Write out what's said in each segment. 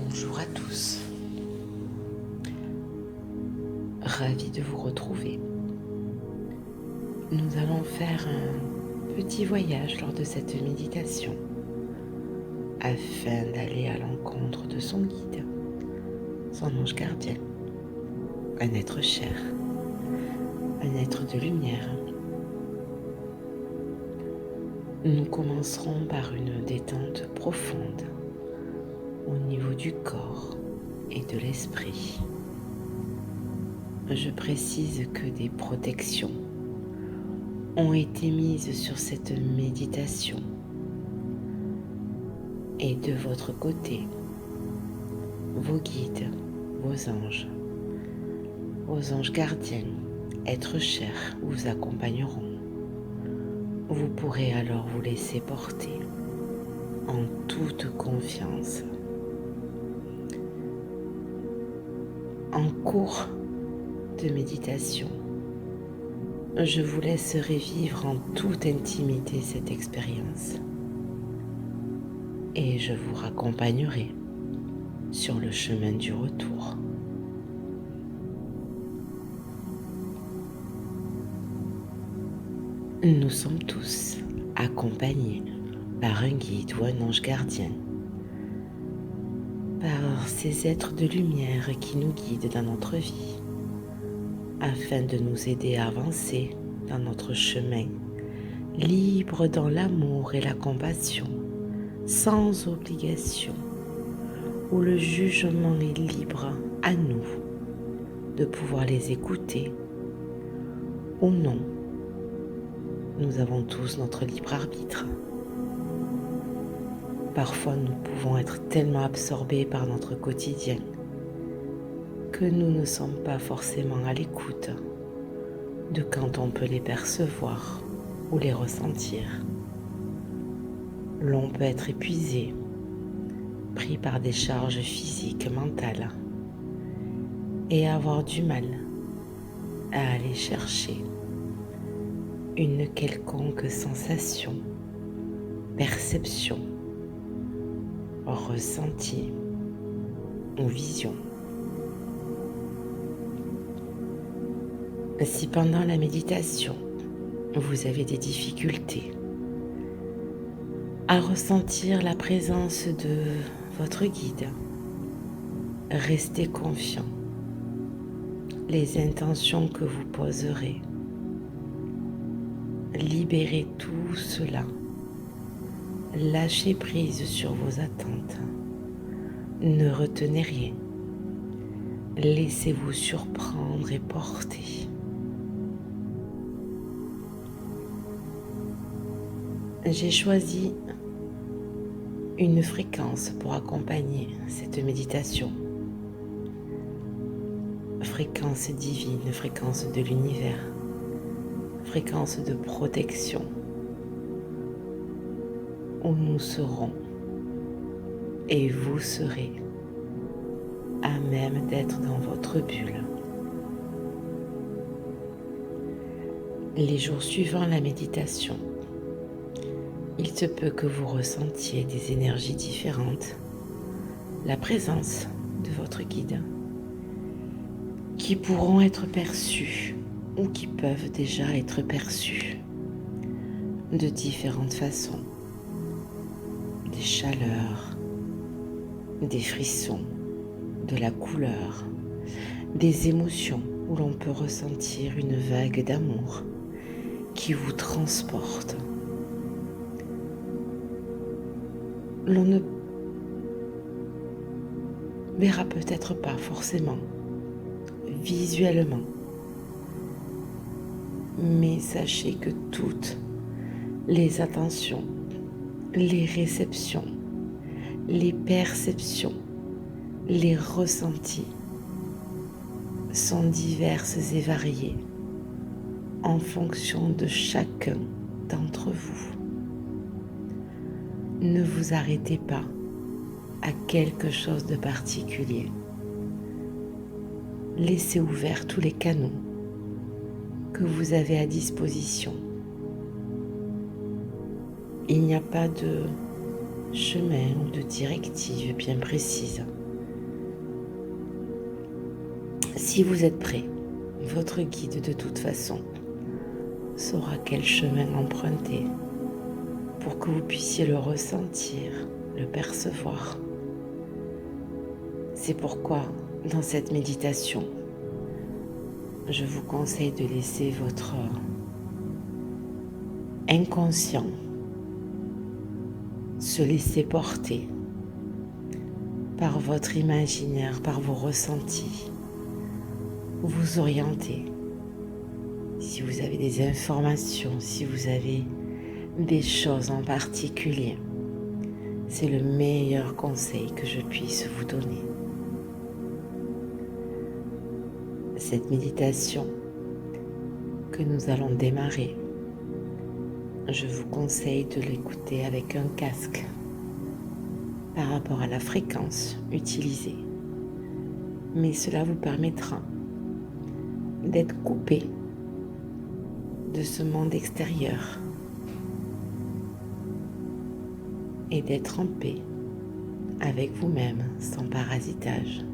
Bonjour à tous, ravi de vous retrouver. Nous allons faire un petit voyage lors de cette méditation afin d'aller à l'encontre de son guide, son ange gardien, un être cher, un être de lumière. Nous commencerons par une détente profonde au niveau du corps et de l'esprit. Je précise que des protections ont été mises sur cette méditation. Et de votre côté, vos guides, vos anges gardiens, êtres chers vous accompagneront. Vous pourrez alors vous laisser porter en toute confiance. En cours de méditation, je vous laisserai vivre en toute intimité cette expérience et je vous raccompagnerai sur le chemin du retour. Nous sommes tous accompagnés par un guide ou un ange gardien, par ces êtres de lumière qui nous guident dans notre vie, afin de nous aider à avancer dans notre chemin, libre dans l'amour et la compassion, sans obligation, où le jugement est libre à nous de pouvoir les écouter ou non. Nous avons tous notre libre arbitre. Parfois, nous pouvons être tellement absorbés par notre quotidien que nous ne sommes pas forcément à l'écoute de quand on peut les percevoir ou les ressentir. L'on peut être épuisé, pris par des charges physiques, mentales, et avoir du mal à aller chercher une quelconque sensation, perception, ressenti ou vision. Si pendant la méditation, vous avez des difficultés à ressentir la présence de votre guide, restez confiant. Les intentions que vous poserez, libérez tout cela. Lâchez prise sur vos attentes. Ne retenez rien. Laissez-vous surprendre et porter. J'ai choisi une fréquence pour accompagner cette méditation. Fréquence divine, fréquence de l'univers, fréquence de protection, où nous serons et vous serez à même d'être dans votre bulle. Les jours suivant la méditation, il se peut que vous ressentiez des énergies différentes, la présence de votre guide, qui pourront être perçues ou qui peuvent déjà être perçues de différentes façons. Des chaleurs, des frissons, de la couleur, des émotions où l'on peut ressentir une vague d'amour qui vous transporte. L'on ne verra peut-être pas forcément visuellement, mais sachez que toutes les attentions, les réceptions, les perceptions, les ressentis sont diverses et variés en fonction de chacun d'entre vous. Ne vous arrêtez pas à quelque chose de particulier. Laissez ouverts tous les canaux que vous avez à disposition. Il n'y a pas de chemin ou de directive bien précise. Si vous êtes prêt, votre guide de toute façon saura quel chemin emprunter pour que vous puissiez le ressentir, le percevoir. C'est pourquoi, dans cette méditation, je vous conseille de laisser votre inconscient se laisser porter par votre imaginaire, par vos ressentis, vous orienter. Si vous avez des informations, si vous avez des choses en particulier, c'est le meilleur conseil que je puisse vous donner. Cette méditation que nous allons démarrer, je vous conseille de l'écouter avec un casque par rapport à la fréquence utilisée. Mais cela vous permettra d'être coupé de ce monde extérieur et d'être en paix avec vous-même sans parasitage,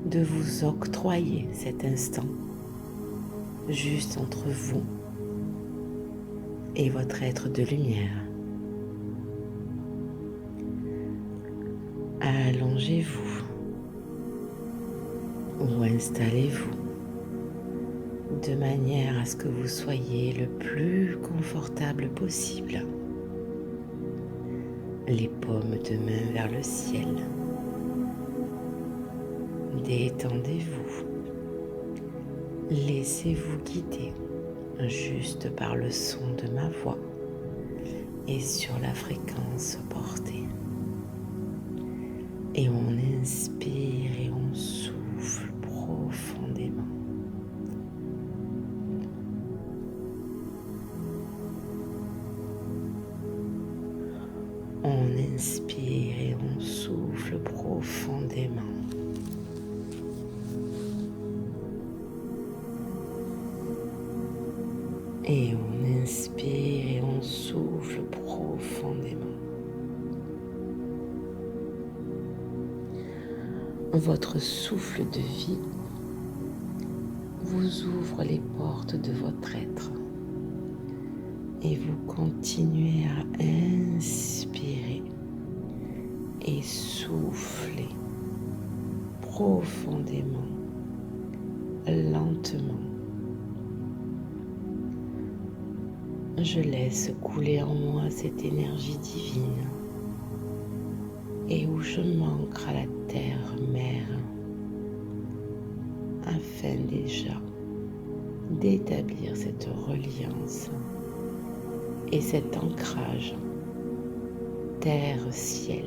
de vous octroyer cet instant juste entre vous et votre être de lumière. Allongez-vous ou installez-vous de manière à ce que vous soyez le plus confortable possible. Les paumes de main vers le ciel. Détendez-vous. Laissez-vous guider juste par le son de ma voix et sur la fréquence portée. Et on inspire et on souffle profondément. On inspire et on souffle profondément. Et on inspire et on souffle profondément. Votre souffle de vie vous ouvre les portes de votre être et vous continuez à inspirer et souffler profondément, lentement. Je laisse couler en moi cette énergie divine et où je m'ancre à la terre-mère afin déjà d'établir cette reliance et cet ancrage terre-ciel.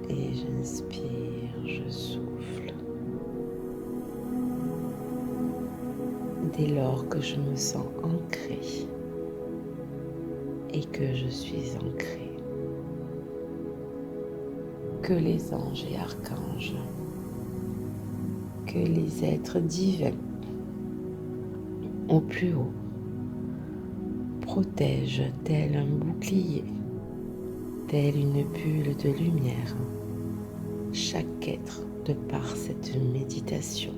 Et j'inspire, je souffle. Dès lors que je me sens ancrée et que je suis ancrée, que les anges et archanges, que les êtres divins au plus haut protègent tel un bouclier, telle une bulle de lumière, chaque être de par cette méditation.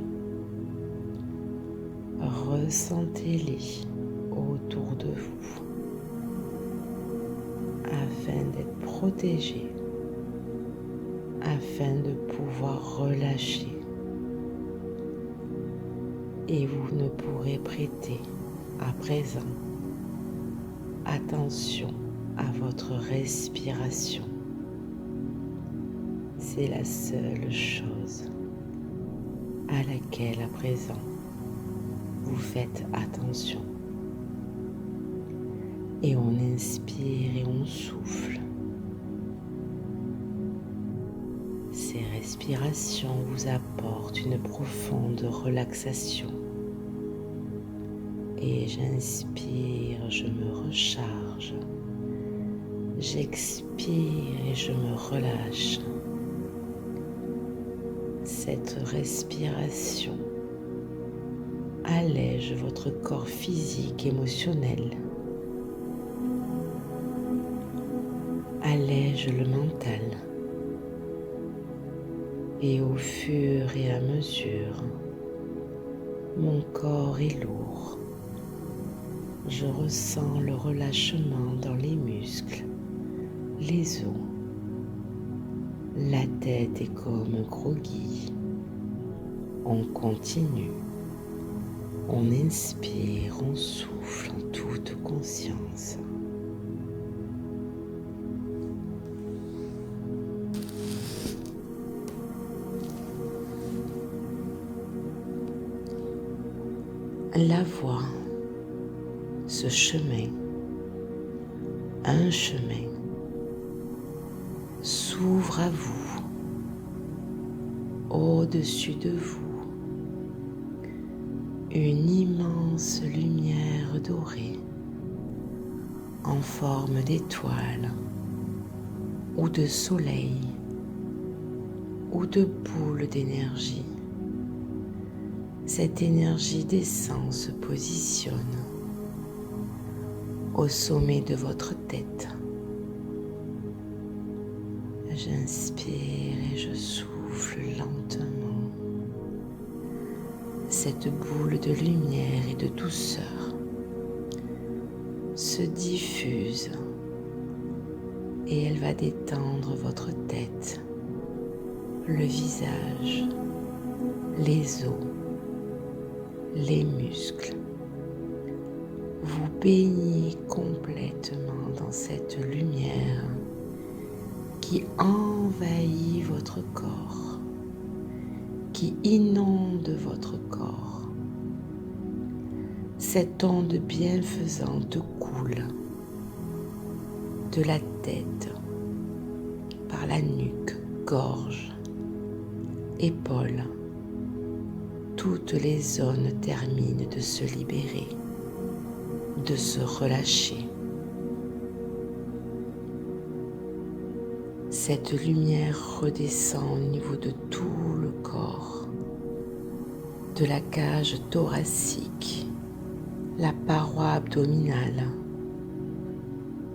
Ressentez-les autour de vous afin d'être protégés, afin de pouvoir relâcher. Et vous ne pourrez prêter à présent attention à votre respiration. C'est la seule chose à laquelle à présent vous faites attention. Et on inspire et on souffle. Ces respirations vous apportent une profonde relaxation. Et j'inspire, je me recharge. J'expire et je me relâche. Cette respiration allège votre corps physique, émotionnel, allège le mental Et au fur et à mesure, mon corps est lourd. Je ressens le relâchement dans les muscles, les os. La tête est comme groggy. On continue. On inspire, on souffle en toute conscience. La voie, ce chemin, un chemin, s'ouvre à vous, au-dessus de vous, une immense lumière dorée en forme d'étoile ou de soleil ou de boule d'énergie. Cette énergie descend, se positionne au sommet de votre tête. J'inspire et je souffle lentement. Cette boule de lumière et de douceur se diffuse et elle va détendre votre tête, le visage, les os, les muscles. Vous baignez complètement dans cette lumière qui envahit votre corps, qui inonde votre corps. Cette onde bienfaisante coule de la tête, par la nuque, gorge, épaules. Toutes les zones terminent de se libérer, de se relâcher. Cette lumière redescend au niveau de tout le corps, de la cage thoracique, la paroi abdominale,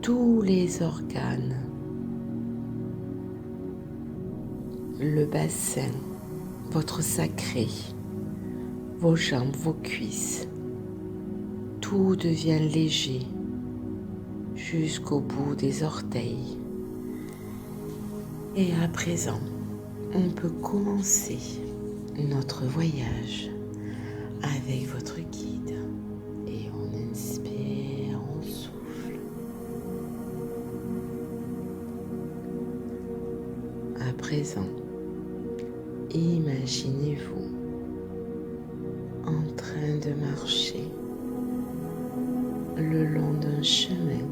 tous les organes, le bassin, votre sacré, vos jambes, vos cuisses. Tout devient léger jusqu'au bout des orteils. Et à présent, on peut commencer notre voyage avec votre guide. Et on inspire, on souffle. À présent, imaginez-vous en train de marcher le long d'un chemin.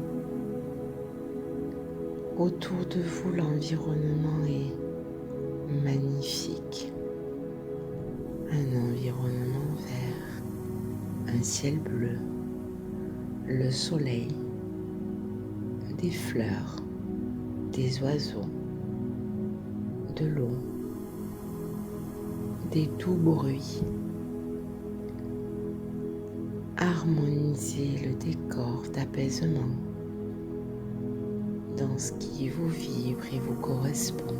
Autour de vous, l'environnement est magnifique. Un environnement vert, un ciel bleu, le soleil, des fleurs, des oiseaux, de l'eau, des doux bruits. Harmonisez le décor d'apaisement dans ce qui vous vibre et vous correspond.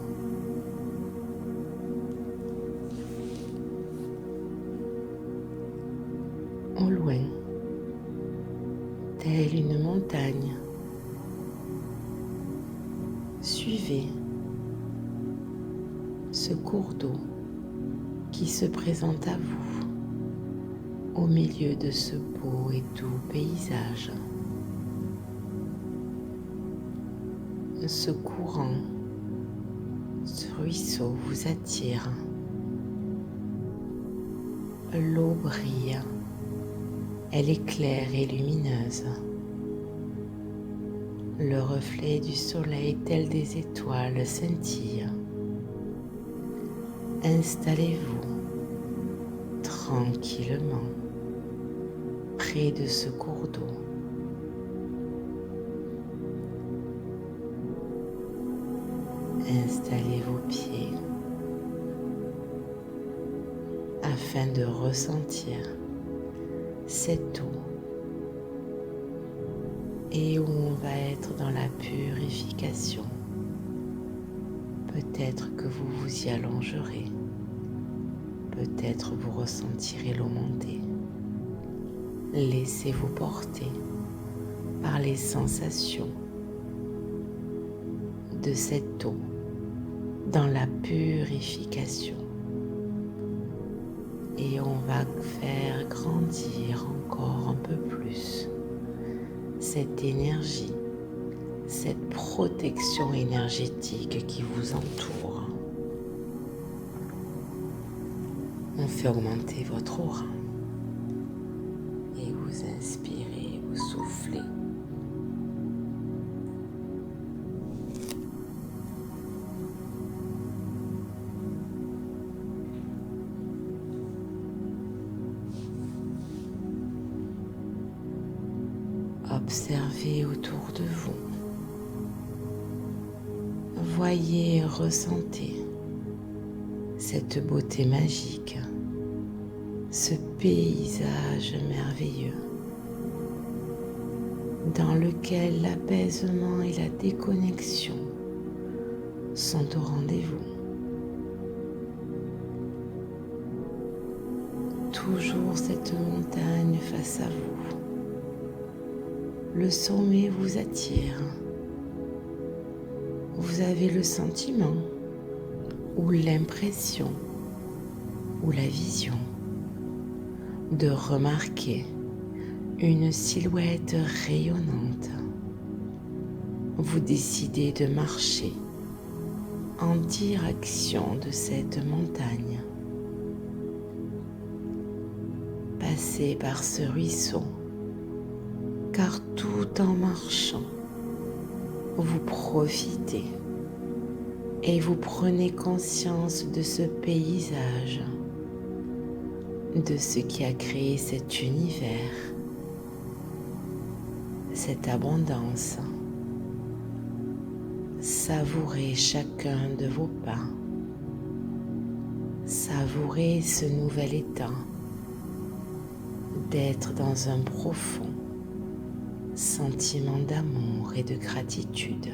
Au loin, telle une montagne, suivez ce cours d'eau qui se présente à vous au milieu de ce beau et doux paysage. Ce courant, ce ruisseau vous attire. L'eau brille, elle est claire et lumineuse. Le reflet du soleil tel des étoiles scintille. Installez-vous tranquillement près de ce cours d'eau. Installez vos pieds afin de ressentir cette eau et où on va être dans la purification. Peut-être peut-être que vous vous y allongerez, peut-être vous ressentirez l'eau monter. Laissez-vous porter par les sensations de cette eau dans la purification. Et on va faire grandir encore un peu plus cette énergie, cette protection énergétique qui vous entoure. On fait augmenter votre aura. Et vous inspirez, vous soufflez. Observez autour de vous. Voyez et ressentez cette beauté magique, ce paysage merveilleux dans lequel l'apaisement et la déconnexion sont au rendez-vous. Toujours cette montagne face à vous. Le sommet vous attire. Vous avez le sentiment ou l'impression ou la vision de remarquer une silhouette rayonnante. Vous décidez de marcher en direction de cette montagne. Passez par ce ruisseau, car tout en marchant, vous profitez et vous prenez conscience de ce paysage, de ce qui a créé cet univers, cette abondance. Savourez chacun de vos pas. Savourez ce nouvel état d'être dans un profond sentiment d'amour et de gratitude.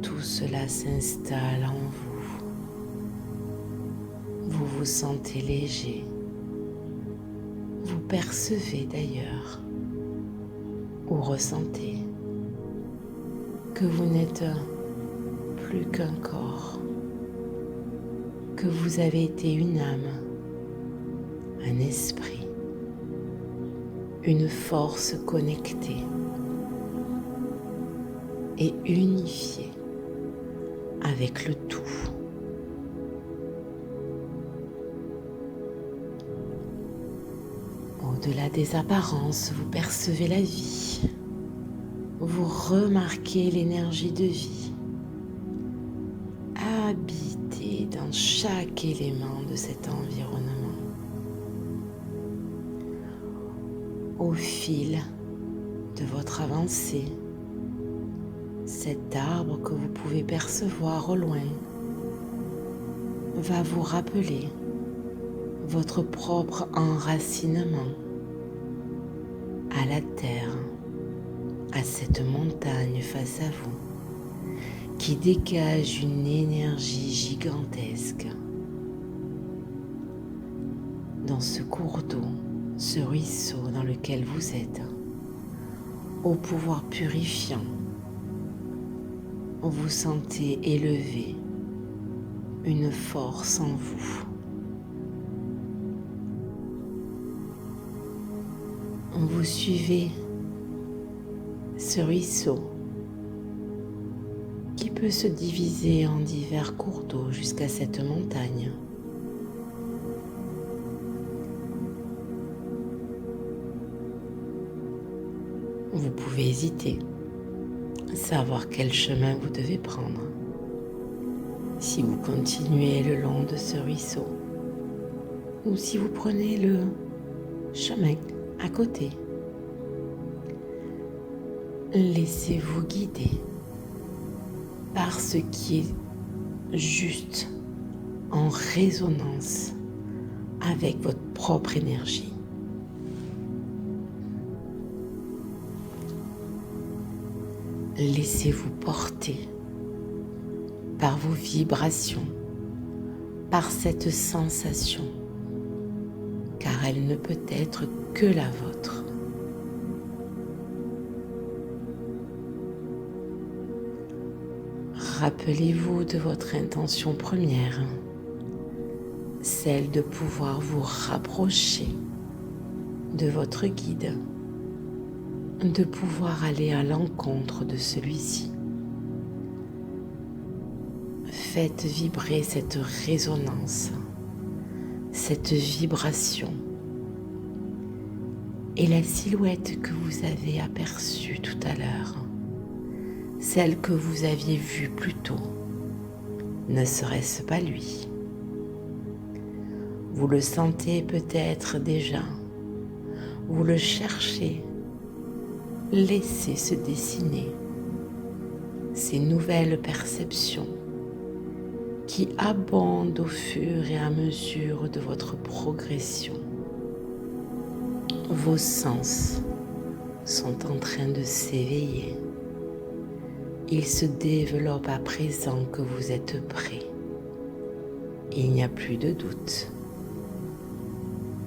Tout cela s'installe en vous. Vous vous sentez léger. Vous percevez d'ailleurs ou ressentez que vous n'êtes plus qu'un corps, que vous avez été une âme, un esprit, une force connectée et unifiée avec le tout. Au-delà des apparences, vous percevez la vie. Vous remarquez l'énergie de vie, habitée dans chaque élément de cet environnement. Au fil de votre avancée, cet arbre que vous pouvez percevoir au loin va vous rappeler votre propre enracinement à la terre, à cette montagne face à vous qui dégage une énergie gigantesque. Dans ce cours d'eau, ce ruisseau dans lequel vous êtes, au pouvoir purifiant, vous sentez élever une force en vous. Vous suivez ce ruisseau qui peut se diviser en divers cours d'eau jusqu'à cette montagne. Vous pouvez hésiter, savoir quel chemin vous devez prendre. Si vous continuez le long de ce ruisseau ou si vous prenez le chemin à côté. Laissez-vous guider par ce qui est juste en résonance avec votre propre énergie. Laissez-vous porter par vos vibrations, par cette sensation, car elle ne peut être que la vôtre. Rappelez-vous de votre intention première, celle de pouvoir vous rapprocher de votre guide, de pouvoir aller à l'encontre de celui-ci. Faites vibrer cette résonance, cette vibration et la silhouette que vous avez aperçue tout à l'heure, celle que vous aviez vue plus tôt, ne serait-ce pas lui? Vous le sentez peut-être déjà, vous le cherchez, laissez se dessiner ces nouvelles perceptions qui abondent au fur et à mesure de votre progression. Vos sens sont en train de s'éveiller. Ils se développent à présent que vous êtes prêts. Il n'y a plus de doute.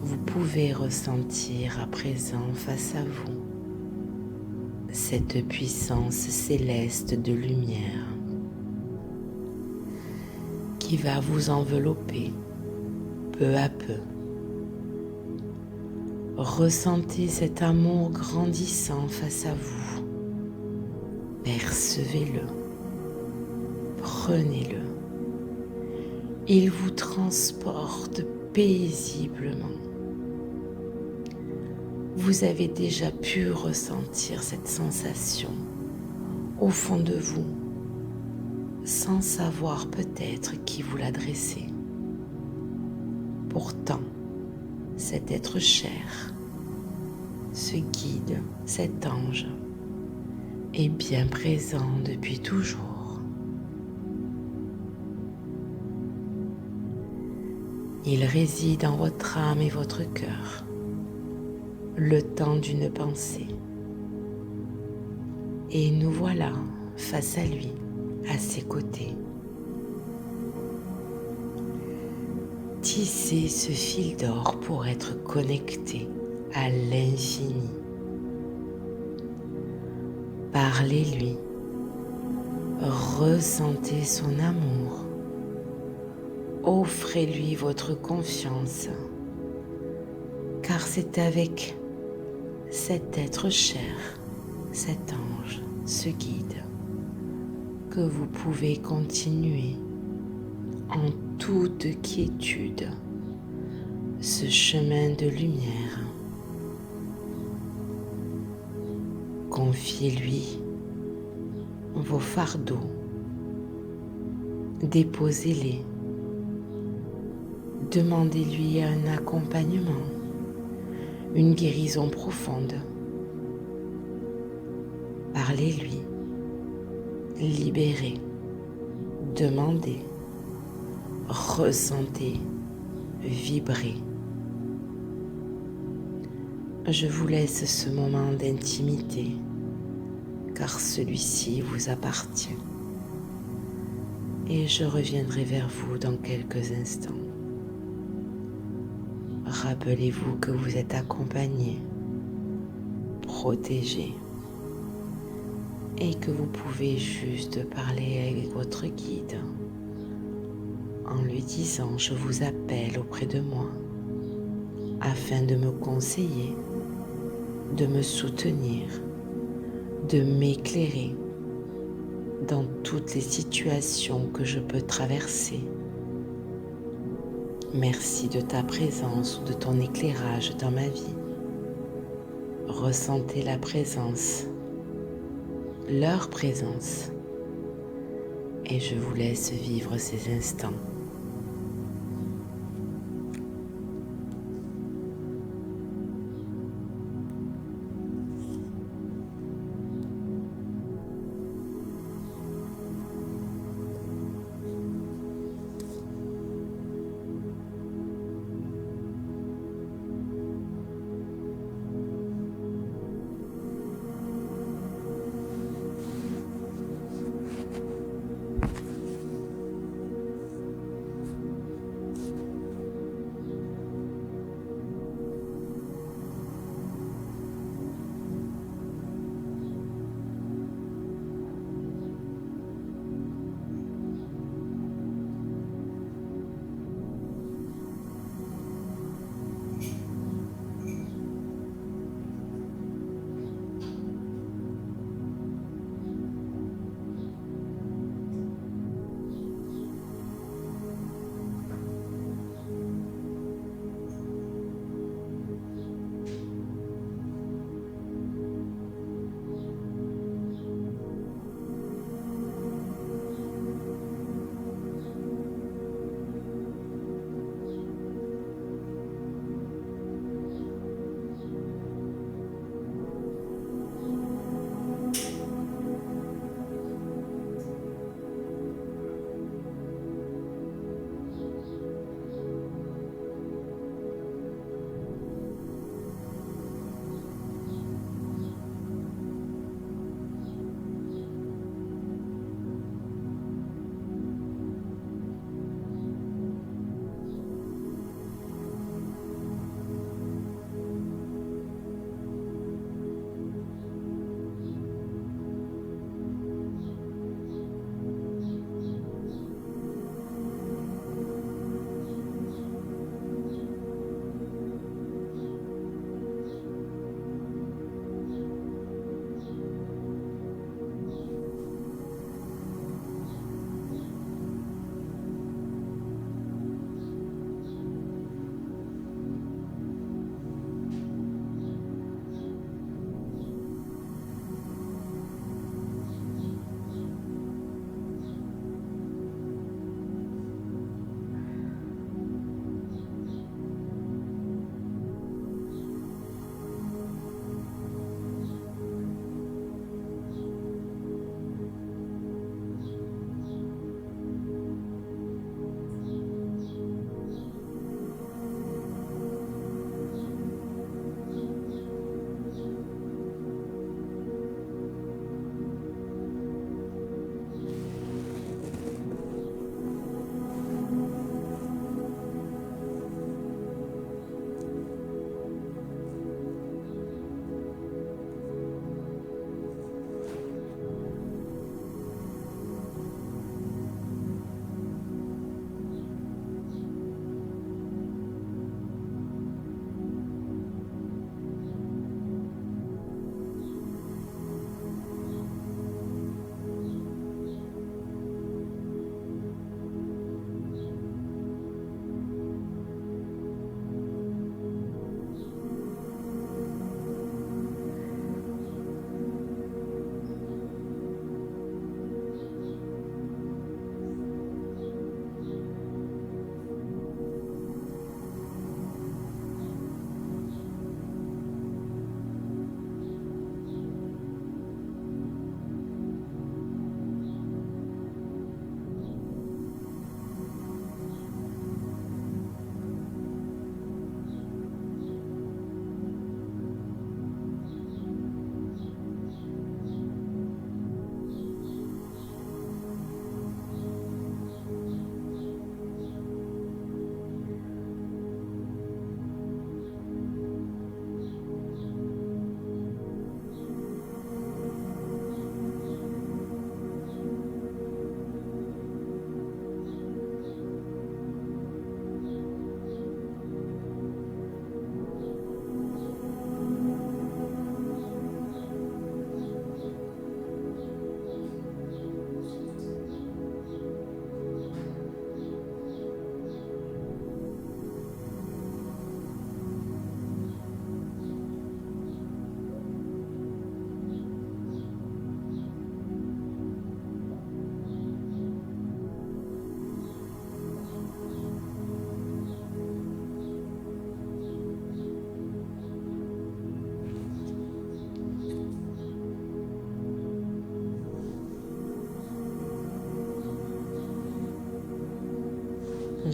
Vous pouvez ressentir à présent face à vous cette puissance céleste de lumière qui va vous envelopper peu à peu. Ressentez cet amour grandissant face à vous. Percevez-le. Prenez-le. Il vous transporte paisiblement. Vous avez déjà pu ressentir cette sensation au fond de vous, sans savoir peut-être qui vous l'adressait. Pourtant, cet être cher, ce guide, cet ange, est bien présent depuis toujours. Il réside dans votre âme et votre cœur, le temps d'une pensée. Et nous voilà face à lui, à ses côtés. Tissez ce fil d'or pour être connecté à l'infini. Parlez-lui, ressentez son amour, offrez-lui votre confiance, car c'est avec cet être cher, cet ange, ce guide, que vous pouvez continuer en toute quiétude ce chemin de lumière. Confiez-lui vos fardeaux, déposez-les, demandez-lui un accompagnement, une guérison profonde. Parlez-lui, libérez, demandez, ressentez, vibrez. Je vous laisse ce moment d'intimité, car celui-ci vous appartient. Et je reviendrai vers vous dans quelques instants. Rappelez-vous que vous êtes accompagné, protégé, et que vous pouvez juste parler avec votre guide en lui disant « Je vous appelle auprès de moi » afin de me conseiller, de me soutenir, de m'éclairer dans toutes les situations que je peux traverser. Merci de ta présence ou de ton éclairage dans ma vie. Ressentez la présence, leur présence, et je vous laisse vivre ces instants.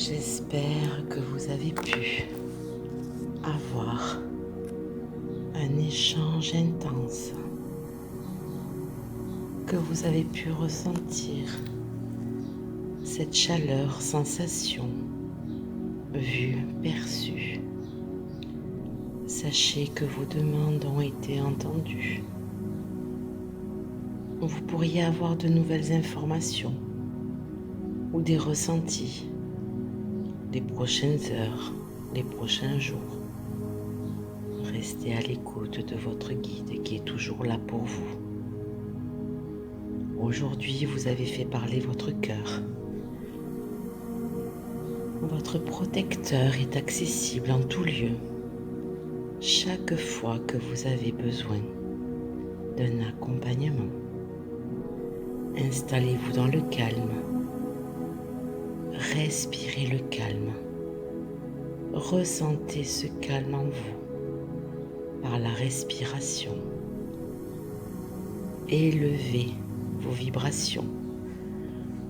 J'espère que vous avez pu avoir un échange intense, que vous avez pu ressentir cette chaleur, sensation, vue, perçue. Sachez que vos demandes ont été entendues. Vous pourriez avoir de nouvelles informations ou des ressentis les prochaines heures, les prochains jours. Restez à l'écoute de votre guide qui est toujours là pour vous. Aujourd'hui, vous avez fait parler votre cœur. Votre protecteur est accessible en tout lieu. Chaque fois que vous avez besoin d'un accompagnement, installez-vous dans le calme. Respirez le calme. Ressentez ce calme en vous par la respiration. Élevez vos vibrations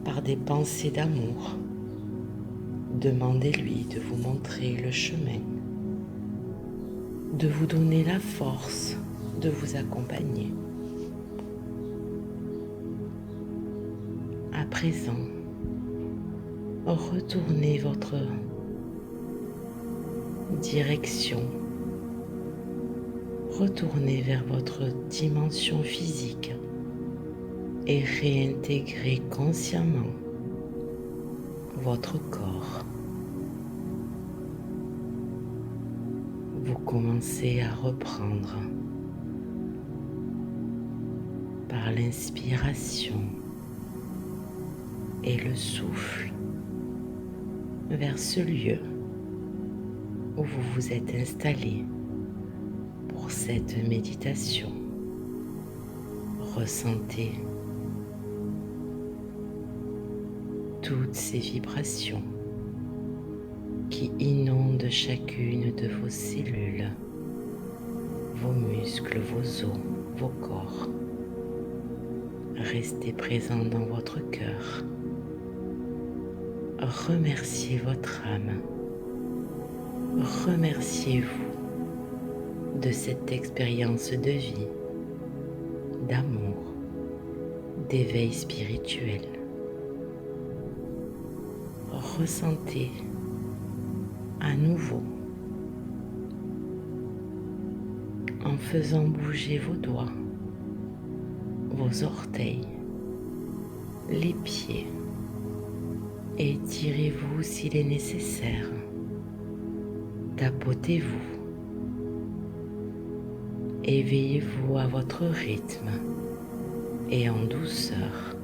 par des pensées d'amour. Demandez-lui de vous montrer le chemin, de vous donner la force de vous accompagner. À présent, retournez votre direction, retournez vers votre dimension physique et réintégrez consciemment votre corps. Vous commencez à reprendre par l'inspiration et le souffle vers ce lieu où vous vous êtes installé pour cette méditation. Ressentez toutes ces vibrations qui inondent chacune de vos cellules, vos muscles, vos os, vos corps. Restez présent dans votre cœur. Remerciez votre âme. Remerciez-vous de cette expérience de vie, d'amour, d'éveil spirituel. Ressentez à nouveau en faisant bouger vos doigts, vos orteils, les pieds. Étirez-vous s'il est nécessaire. Tapotez-vous. Éveillez-vous à votre rythme et en douceur.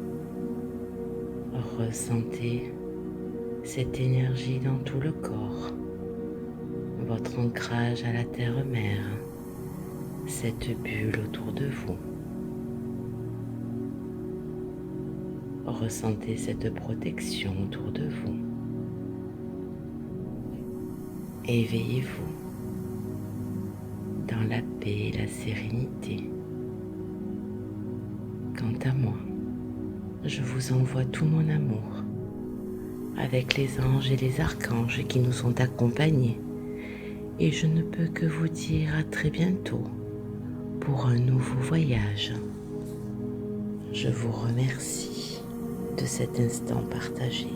Ressentez cette énergie dans tout le corps, votre ancrage à la terre-mère, cette bulle autour de vous. Ressentez cette protection autour de vous. Éveillez-vous dans la paix et la sérénité. Quant à moi, je vous envoie tout mon amour avec les anges et les archanges qui nous ont accompagnés. Et je ne peux que vous dire à très bientôt pour un nouveau voyage. Je vous remercie de cet instant partagé.